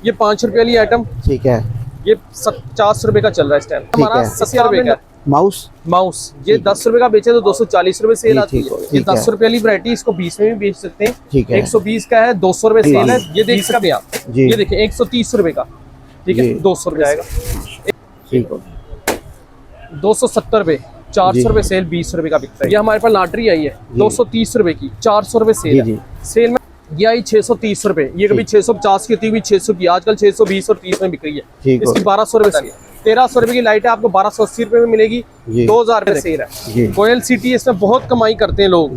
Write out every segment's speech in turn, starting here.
ये 5 रुपए वाली आइटम, ठीक है। ये 50 रुपए का चल रहा है इस टाइम। हमारा 70 रुपए का माउस माउस, ये 10 रुपए का बेचे तो 240 रुपए सेल आती है। ये 10 है। रुपए वाली वैरायटी, इसको 20 में भी बेच सकते हैं। ठीक है। 120 का है, 200 रुपए सेल है। ये देख सकते हैं आप, जी। ये देखिए 130 रुपए का, ठीक है, 200 रुपए आएगा। ठीक हो, 270 रुपए, 400 रुपए सेल, 20 रुपए का बिकता है। ये हमारे पास लॉटरी आई है 230 रुपए की, 400 रुपए सेल है। सेल में ये आई 630 रुपए, ये कभी 650 की होती हुई 600 की, आजकल 620 और 30 में बिक रही है। इसकी 1200 रुपए सेल है। 1300 रुपए की लाइट है, आपको 1280 रुपए में मिलेगी। 2000 रुपए सेल है। कोयल सिटी, इसमें बहुत कमाई करते हैं लोग।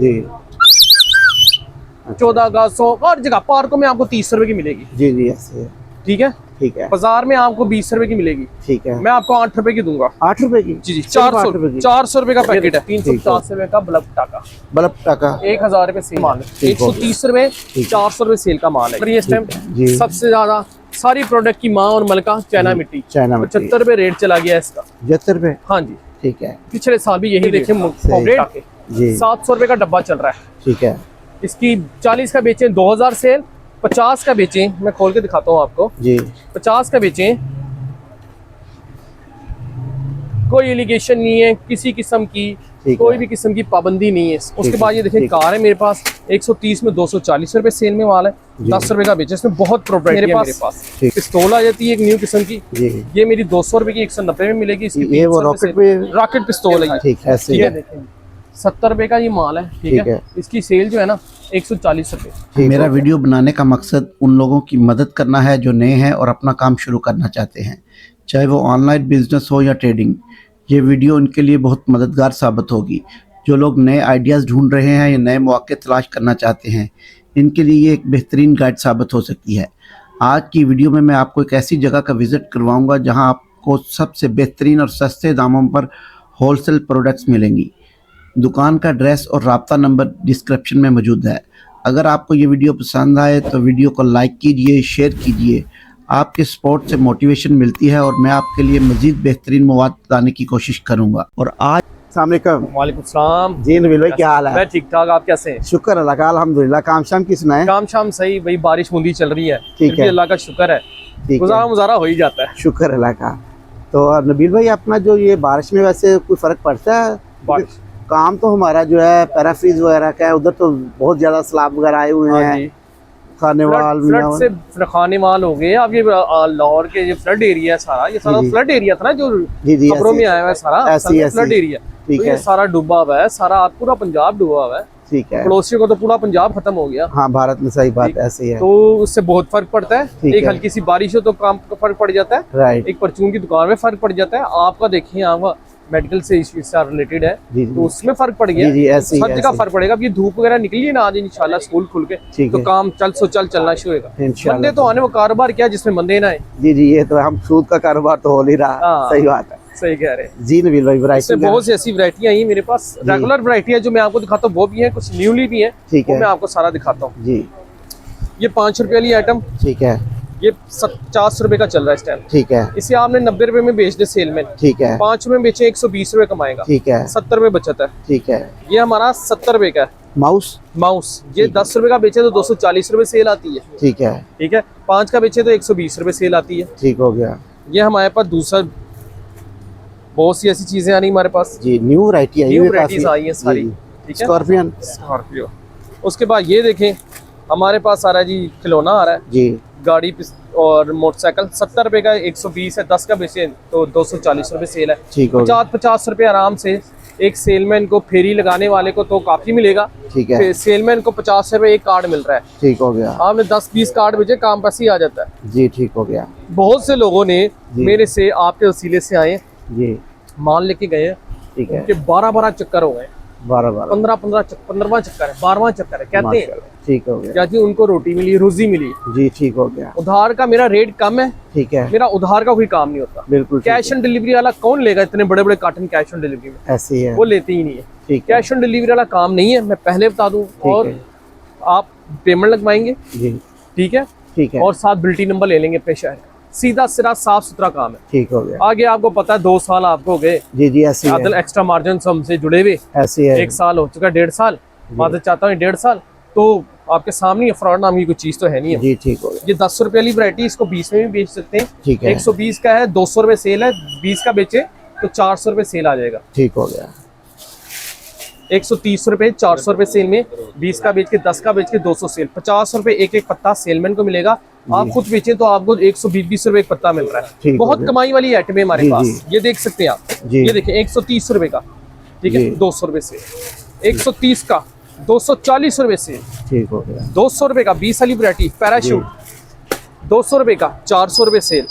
14 अगस्त हर जगह पार्कों में आपको 30 रुपए की मिलेगी। जी जी ऐसे है। ठीक है, ठीक है। बाजार में आपको 20 रुपए की मिलेगी। ठीक है। मैं आपको 8 रुपए की दूंगा। 8 रुपए की? जी जी, 400 रुपए का पैकेट है। 350 रुपए का बल्ब टाका, 1000 रुपए सेल माल है। 130 रुपए, 400 रुपए सेल का माल है। इस टाइम सबसे ज्यादा सारी प्रोडक्ट की माँ और मलका चाइना मिट्टी, 75 रुपए रेट चला गया इसका। 75 रुपए? हाँ जी, ठीक है। पिछले साल भी यही देखे 700 रुपए का डब्बा चल रहा है। ठीक है। इसकी 40 का बेचे 2000 सेल, 50 का बेचे, मैं खोल के दिखाता हूँ आपको जी। 50 का बेचे, कोई एलिगेशन नहीं है किसी किस्म की, कोई भी किस्म की पाबंदी नहीं है। उसके बाद ये देखें कार है मेरे पास 130 में 240 रुपए सेल में माल है, 10 रुपए का बेचे। इसमें बहुत प्रोडक्ट मेरे पास पिस्तौल आ जाती है एक न्यू किस्म की, ये मेरी 200 रुपए की 190 में मिलेगी। इसकी वो रॉकेट पिस्तौल है। ठीक है, देखें 70 रुपए का ये माल है। ठीक है, इसकी सेल जो है ना 140 रुपए। मेरा वीडियो बनाने का मकसद उन लोगों की मदद करना है जो नए हैं और अपना काम शुरू करना चाहते हैं, चाहे वो ऑनलाइन बिजनेस हो या ट्रेडिंग। ये वीडियो उनके लिए बहुत मददगार साबित होगी। जो लोग नए आइडियाज़ ढूंढ रहे हैं या नए मौके तलाश करना चाहते हैं, इनके लिए ये एक बेहतरीन गाइड साबित हो सकती है। आज की वीडियो में मैं आपको एक ऐसी जगह का विज़िट करवाऊँगा जहाँ आपको सबसे बेहतरीन और सस्ते दामों पर होलसेल प्रोडक्ट्स मिलेंगी। दुकान का एड्रेस और राब्ता नंबर डिस्क्रिप्शन में मौजूद है। अगर आपको ये वीडियो पसंद आए तो वीडियो को लाइक कीजिए, शेयर कीजिए। आपके सपोर्ट से मोटिवेशन मिलती है और मैं आपके लिए मज़ीद बेहतरीन मवाद लाने की कोशिश करूँगा। और आज वालेकुम सलाम जी नबील भाई, क्या हाल है? मैं ठीक ठाक, आप कैसे हैं? शुक्र अल्लाह का, अल्हम्दुलिल्लाह। काम शाम की सुनाए? काम शाम सही भाई, बारिश बूंदी चल रही है। ठीक है, अल्लाह का शुक्र है, गुजारा हो ही जाता है। शुक्र अल्लाह का। तो नबील भाई, अपना जो ये बारिश में वैसे कोई फर्क पड़ता है? बारिश काम तो हमारा जो है पैराफ्रीज वगैरह का है, उधर तो बहुत ज्यादा सैलाब वगैरह आए हुए हैं। फ्लड से खाने वाल हो गए। अब ये लाहौर के जो फ्लड एरिया है सारा, ये सारा फ्लड एरिया था ना जो खबरों में आया हुआ है, सारा फ्लड एरिया। तो ये सारा डूबा हुआ है, सारा पूरा पंजाब डूबा हुआ है। ठीक है, पड़ोसियों को तो पूरा पंजाब खत्म हो गया। हाँ, भारत में सही बात ऐसी है। तो उससे बहुत फर्क पड़ता है। एक हल्की सी बारिश हो तो काम का फर्क पड़ जाता है। राइट। एक परचून की दुकान में फर्क पड़ जाता है। आपका देखिए आपका मेडिकल से इश्यू से रिलेटेड है, तो उसमें फर्क पड़ गया। सब जगह फर्क पड़ेगा। अब ये धूप वगैरह निकली है ना आज, इंशाल्लाह स्कूल खुल के तो काम चलना शुरू होगा। बंदे तो आने, वो कारोबार क्या जिसमें बंदे ना आए। जी जी, ये तो हम सूद का कारोबार तो हो नहीं रहा। सही बात है, सही कह रहे हैं जी नबील भाई। वैरायटी बहुत सी ऐसी वैरायटियां आई मेरे पास। रेगुलर वैरायटी है जो मैं आपको दिखाता हूँ, वो भी है, कुछ न्यूली भी है। ठीक है, मैं आपको सारा दिखाता हूँ जी। ये 5 रुपए वाली आइटम, ठीक है, ये 50 रुपए का चल रहा है इस टाइम। ठीक है, इसे आपने 90 रुपए में बेच दे सेल में। ठीक है, 5 रुपए में बेचे 120 रुपए कमाएगा। ठीक है, 70 रुपए बचत है। ठीक है, ये हमारा 70 रुपए का माउस, ये 10 रुपए का बेचे तो 240 रुपए सेल आती है। ठीक है, ठीक है, 5 का बेचे तो 120 रुपए सेल आती है। ठीक हो गया। ये हमारे पास दूसरा बहुत सी ऐसी चीजें आ रही हमारे पास जी। न्यू वैरायटी आई है सारी। ठीक है, स्कॉर्पियो। उसके बाद ये देखें हमारे पास आ रहा है जी, खिलौना आ रहा है जी, गाड़ी और मोटरसाइकिल। 70 रुपए का 120 है, 10 का बेचे तो 240 रुपए सेल है। 50 रुपए आराम से एक सेलमैन को, फेरी लगाने वाले को तो काफी मिलेगा। ठीक है, सेलमैन को 50 रुपए एक कार्ड मिल रहा है। ठीक हो गया। आपने 10-20 कार्ड भेजे, काम पैसे ही आ जाता है जी। ठीक हो गया। बहुत से लोगों ने मेरे से, आपके वसीले से आए जी, माल लेके गए। ठीक है, 12 चक्कर हो गए, 15-15 15वां चक्कर है, 12वां चक्कर है, कहते हैं। ठीक हो गया। क्या जी, उनको रोटी मिली, रोजी मिली जी। ठीक हो गया। उधार का मेरा रेट कम है। ठीक है, मेरा उधार का कोई काम नहीं होता। बिल्कुल। कैश ऑन डिलीवरी वाला कौन लेगा? इतने बड़े बड़े कार्टन कैश ऑन डिलीवरी में ऐसे है, वो लेते ही नहीं है। ठीक, कैश ऑन डिलीवरी वाला काम नहीं है, मैं पहले बता दूं। और आप पेमेंट लगवाएंगे जी। ठीक है, ठीक है, और साथ बिल्टी नंबर ले लेंगे अपने शहर, सीधा सिरा साफ सुथरा काम है। ठीक हो गया। आगे आपको पता है 2 साल आपको हो गए जी। जी ऐसे है। एक्स्ट्रा मार्जिन हमसे जुड़े हुए ऐसे है। 1 साल हो चुका, 1.5 साल, मैं तो चाहता हूँ 1.5 साल तो आपके सामने फ्रॉड नाम की कोई चीज तो है नहीं है जी, ठीक हो गया। ये 10 रुपए वाली वैरायटी, इसको 20 में भी बेच सकते हैं। ठीक है। 120 का है, 200 रुपए सेल है, 20 का बेचे तो 400 रुपए सेल आ जाएगा। ठीक हो गया। 130 रुपए 400 रुपए सेल में, 20 का बेच के 10 का बेच के 200 सेल, 50 रुपए एक एक पत्ता सेलमैन को मिलेगा। आप खुद बेचें तो आपको 120 रुपए एक पत्ता मिल रहा है। ठीक बहुत है। कमाई वाली आइटम है हमारे जी, पास। जी। ये देख सकते हैं आप, जी। ये देखिए 130 रुपए का, ठीक है, जी। 200 रुपए से। 130 का 240 रुपए से, ठीक हो गया। 200 रुपए का 20 वाली वैरायटी पैराशूट, 200 रुपए का 400 रुपए सेल,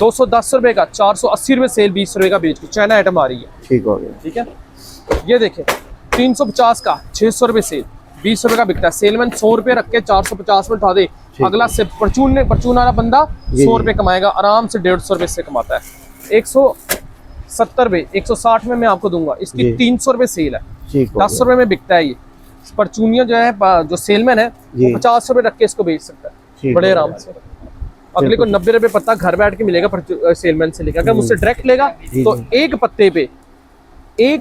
210 रुपए का 480 रुपए सेल, 20 रुपए का बेच के चाइना आइटम आ रही है। ठीक हो गया। ठीक है, ये देखें 350 का 600 रुपए सेल, 20 रुपए का बिकता है। सेलमैन 100 रुपए रख के 450 में उठा दे, अगला से परचून वाला बंदा 100 रुपए कमाएगा, आराम से 150 रुपए से कमाता है। 170 रुपए 160 में मैं आपको दूंगा, इसकी 300 रुपए सेल है, ठीक हो 10 रुपए में बिकता है। ये परचूनिया जो है, जो सेलमैन है वो 50 रुपए रख के इसको बेच सकता है बड़े आराम से। अगले को 90 रुपए पत्ता घर बैठ के मिलेगा सेलमैन से लेकर। अगर मुझसे डायरेक्ट लेगा तो एक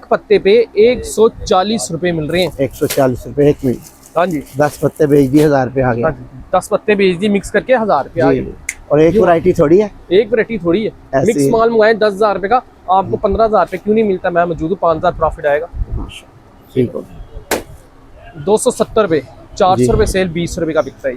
पत्ते पे 140 रुपए मिल रहे हैं। 140 रुपए एक मिनट। हाँ जी, 10 पत्ते बेच दिए, 1000 रुपए आ गया। 10 पत्ते बेच दिए मिक्स करके 1000 रुपए आ गए। और एक वैरायटी थोड़ी है, एक वैरायटी थोड़ी है। ऐसे मिक्स माल मंगाए 10,000 रुपए का, आपको 15,000 रुपए क्यों नहीं मिलता? मैं मौजूद हूँ, 5,000 प्रॉफिट आएगा। ठीक हो। 270 रुपए 400 रुपए सेल, 20 रुपए का बिकता है।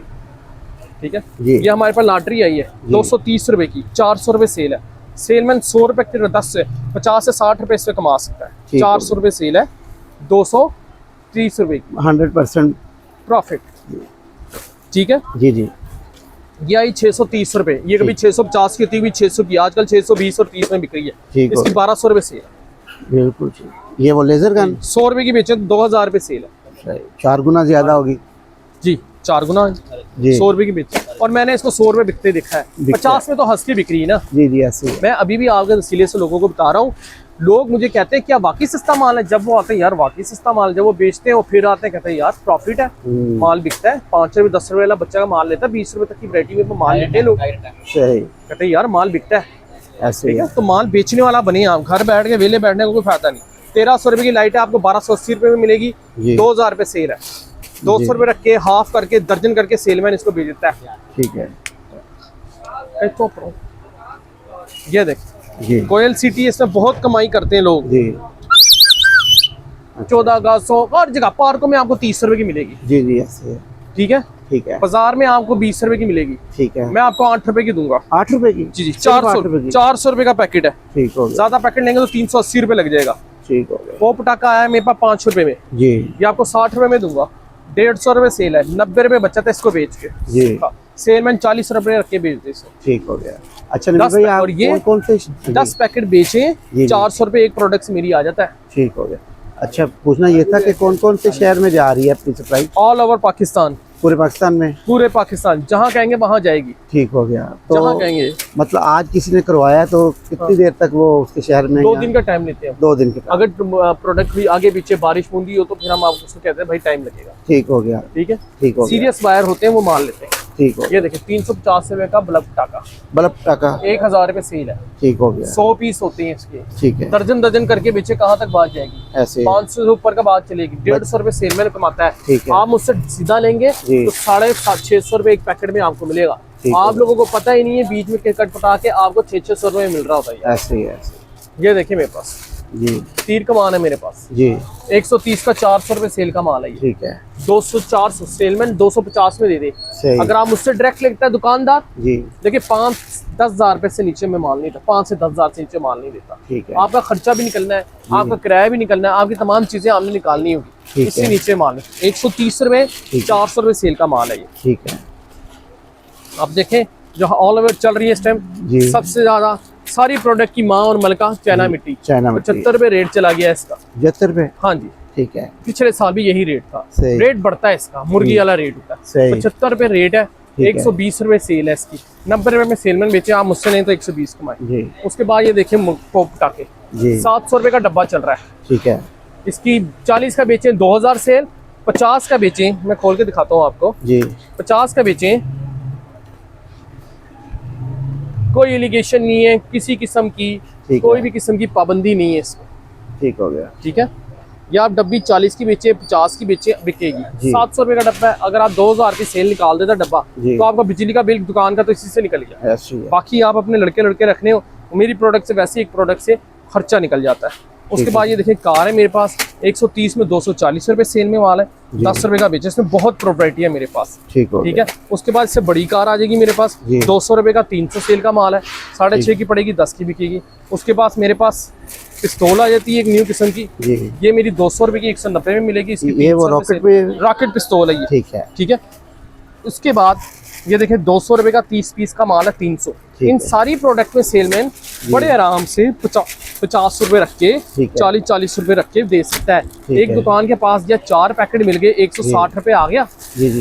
ठीक है, जी। ये हमारे पास लॉटरी आई है 230 रुपए की, 400 रुपए सेल है। सेलमैन 100 रुपए के 10 से 50 से 60 रुपए इससे कमा सकता है। 400 रुपए सेल है, 230 रुपए की 100% प्रॉफिट। ठीक है जी जी। ये आई 630 रुपए, ये कभी 650 की होती हुई 600 की, आजकल 620 और 30 में बिक रही है। ठीक इसकी 1200 रुपए सेल है। बिल्कुल ठीक। ये वो लेजर गन 100 रुपए की बेचे तो 2000 रुपए सेल है। 4 गुना ज्यादा होगी जी, 4 गुना जी। 100 रुपए की बेची, और मैंने इसको 100 रुपए बिकते देखा है। 50 में तो हंस के बिक रही है ना। जी जी, ऐसे मैं अभी भी आपके वसीले से लोगों को बता रहा हूँ। लोग मुझे कहते हैं क्या वाकई सस्ता माल है? जब वो आते हैं यार वाकई सस्ता माल, जब वो बेचते हैं वो फिर आते हैं कहते हैं यार प्रॉफिट है, माल बिकता है। 5 रुपए 10 रुपए वाला बच्चा का माल लेता है, 20 रुपए तक की वैरायटी में माल लेते हैं लोग, सही, कहते हैं यार माल बिकता है। ऐसे ठीक है, तो माल बेचने वाला बने आप, घर बैठ के वेले बैठने का कोई फायदा नहीं। 1300 रुपए की लाइट है, आपको 1280 रुपए में मिलेगी। 2000 रुपए सेल है, 200 रुपए रख के हाफ करके दर्जन करके सेलमैन इसको बेच देता है। ठीक है। ये देख जी। कोयल सिटी, इसमें बहुत कमाई करते हैं लोग। जी 14 अगस्त 100 हर जगह पार्कों में आपको 30 रुपए की मिलेगी। जी जी, ऐसे है। ठीक है, ठीक है। बाजार में आपको 20 रुपए की मिलेगी। ठीक है। मैं आपको 8 रुपए की दूंगा। 8 रुपए की? जी जी, सिर्फ 8 रुपए की? 400 रुपए का पैकेट है। ठीक हो गया। ज्यादा पैकेट लेंगे तो 380 रुपए लग जाएगा। ठीक हो गया। वो पटाखा आया है मेरे पास 5 रुपए में, जी। ये आपको 60 रुपए में दूंगा। 150 रुपए सेल है, 90 रुपए बचत है इसको बेच के। जी। सेलमैन 40 रुपए रख के बेच दे इसको। ठीक हो गया। अच्छा नबी भाई, आप और ये कौन से 10 पैकेट बेचे, 400 रुपए एक प्रोडक्ट से मेरी आ जाता है। ठीक हो गया। अच्छा, पूछना ये था कि कौन कौन से शहर में जा रही है आपकी सप्लाई? ऑल ओवर पाकिस्तान, पूरे पाकिस्तान में? पूरे पाकिस्तान, जहाँ कहेंगे वहाँ जाएगी। ठीक हो गया। जहाँ तो कहेंगे। मतलब आज किसी ने करवाया तो कितनी देर तक वो उसके शहर में? 2 दिन का टाइम लेते हैं। 2 दिन के। अगर प्रोडक्ट भी आगे पीछे बारिश बूंदी हो तो फिर हम आपको उसको कहते हैं भाई टाइम लगेगा। ठीक हो गया। ठीक है, ठीक हो गया। सीरियस बायर होते हैं वो माल लेते हैं। ठीक हो। ये देखिए 350 रुपए का बल्ब टाका, बल्ब टाका 1000 रुपए सेल है। ठीक हो गया। 100 पीस होते हैं इसके, ठीक है। दर्जन दर्जन करके बेचे कहाँ तक बात जाएगी? ऐसे 500 से ऊपर का बात चलेगी। 150 रुपए सेल में कमाता है। ठीक है। आप मुझसे सीधा लेंगे जी। तो 650 रुपए एक पैकेट में आपको मिलेगा। ठीक आप है। लोगों को पता ही नहीं है, बीच में कट पटा के आपको 600 रुपए मिल रहा होता है। ऐसे ही, ऐसे। ये देखिए मेरे पास जी तीर का माल है मेरे पास। जी। 130 का 400 रुपए सेल का माल है ये। ठीक है। 200 400 सेलमैन 250 में दे दे। सही। अगर आप मुझसे डायरेक्ट लेता है दुकानदार, जी। देखिए 5-10 हजार रुपए से नीचे में माल नहीं देता, 5 से 10 हजार से नीचे माल नहीं देता। ठीक है। आपका खर्चा भी निकलना है, आपका किराया भी निकलना है, आपकी तमाम चीजें आपने निकालनी होगी, ठीक इससे है। नीचे माल है। 130 रुपए 400 रुपए सेल का माल है ये। ठीक है। आप देखें जो ऑल ओवर चल रही है इस टाइम, जी। सबसे ज्यादा सारी प्रोडक्ट की माँ और मलका चाइना मिट्टी, चाइना मिट्टी। 75 रुपए रेट चला गया इसका। 75 रुपए? हाँ जी, ठीक है। पिछले साल भी यही रेट था। सही। रेट बढ़ता है इसका, मुर्गी वाला रेट होता है। सही। 75 रुपए रेट है, ठीक है। 120 रुपए सेल है इसकी। 90 रुपए में सेलमैन बेचे, आप मुझसे नहीं तो 120 कमाए। जी उसके बाद ये देखिए पोप टाके, जी। 700 रुपए का डब्बा चल रहा है। ठीक है। इसकी 40 का बेचे 2000 सेल, 50 का बेचे, मैं खोल के दिखाता हूँ आपको। जी। 50 का बेचे, कोई एलिगेशन नहीं है किसी किस्म की, ठीक कोई है। भी किस्म की पाबंदी नहीं है इसमें। ठीक हो गया। ठीक है, ये आप डब्बी 40 की बेचे, 50 की बेचे, बिकेगी। 700 रुपए का डब्बा है। अगर आप 2000 की सेल निकाल देता डब्बा, तो आपका बिजली का बिल दुकान का तो इसी से निकल गया। बाकी आप अपने लड़के रखने हो, मेरी प्रोडक्ट से वैसे एक प्रोडक्ट से खर्चा निकल जाता है। उसके बाद ये देखें कार है मेरे पास 130 में 240 रुपए सेल में माल है, 10 रुपए का बेचे। इसमें बहुत प्रॉपर्टी है मेरे पास, ठीक है। उसके बाद इससे बड़ी कार आ जाएगी मेरे पास 200 रुपए का 300 सेल का माल है, 6.5 की पड़ेगी, 10 की बिकेगी। उसके पास मेरे पास पिस्तौल आ जाती है एक न्यू किस्म की, ये मेरी 200 रुपए की 190 में मिलेगी। इसकी रॉकेट पिस्तौल है ये, ठीक है। उसके बाद ये देखें 200 रुपए का 30 पीस का माल है, 300। इन सारी प्रोडक्ट में सेलमैन बड़े आराम से 50 रुपए रख के 40 रुपए रख के दे सकता है। एक दुकान के पास या 4 पैकेट मिल गए, 160 रुपए आ गया।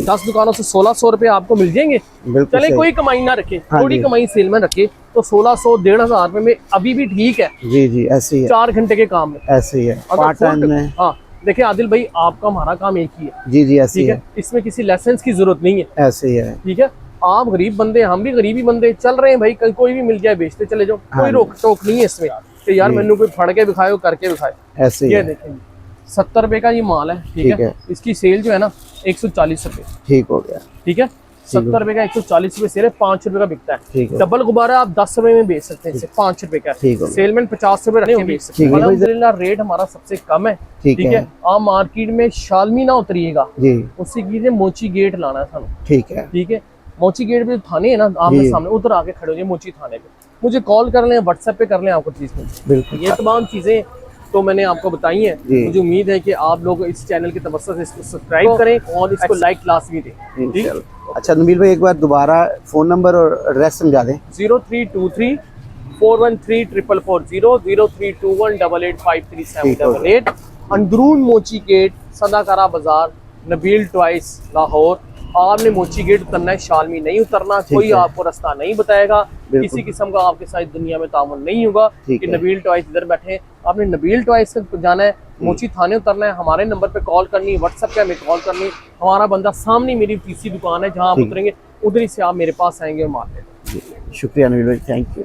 10 दुकानों से 1600 रुपए आपको मिल जाएंगे। चले कोई कमाई ना रखे, थोड़ी कमाई सेलमैन रखे तो 1600 1500 रुपए में अभी भी ठीक है। जी ऐसे ही है, 4 घंटे के काम में ऐसे ही है। पार्ट टाइम में हाँ देखिए आदिल भाई, आपका हमारा काम एक ही है। जी ऐसे ही है, इसमें किसी लाइसेंस की जरूरत नहीं है, ऐसे ही है, ठीक है। आप गरीब बंदे, हम भी गरीबी बंदे, चल रहे हैं भाई, कोई भी मिल जाए बेचते चले जाओ, कोई रोक टोक नहीं है इसमें कि यार मैंने कोई फड़ के दिखाए करके दिखाए, ऐसे ये देखें 70 रुपए का ये माल है, ठीक है। इसकी सेल जो है ना 140 रुपए, ठीक हो गया, ठीक है। 70 रुपए का 140 रुपए सेल है, 5 रुपए का बिकता है। डबल गुब्बारा आप 10 रुपए में बेच सकते हैं, 5 रुपए का सेलमैन 50 रुपए रखे बेच सकते हैं। अल्हम्दुलिल्लाह रेट हमारा सबसे कम है, ठीक है। आप मार्केट में शालमी ना उतरिएगा, उससे कीजिए मोची गेट लाना है सानू, ठीक है, ठीक है। मोची गेट पे थाने है ना आमने सामने, उधर आके खड़े हो जाए मोची थाने पे, मुझे कॉल कर लें, व्हाट्सएप पे कर लें, आपको चीज मिल। ये तमाम चीजें तो मैंने आपको बताई हैं। मुझे उम्मीद है कि आप लोग इस चैनल के तवज्जो से इसको सब्सक्राइब करें और इसको लाइक लाजमी दें, ठीक है। अच्छा नबील भाई, एक बार दोबारा फोन नंबर और एड्रेस समझा दें। 0323 413 440 0321 885378 अंदरून मोची गेट, सदाकारा बाजार, नबील टॉयज लाहौर। आपने मोची गेट उतरना है, शालमी नहीं उतरना, कोई आपको रास्ता नहीं बताएगा, किसी किस्म का आपके साथ दुनिया में तामुन नहीं होगा कि नबील टॉयज इधर बैठे। आपने नबील टॉयज से जाना है, मोची थाने उतरना है, हमारे नंबर पे कॉल करनी है, व्हाट्सएप पे हमें कॉल करनी। हमारा बंदा सामने मेरी तीसरी दुकान है जहाँ आप उतरेंगे, उधर ही से आप मेरे पास आएंगे और मार लेंगे। शुक्रिया नबील भाई, थैंक यू।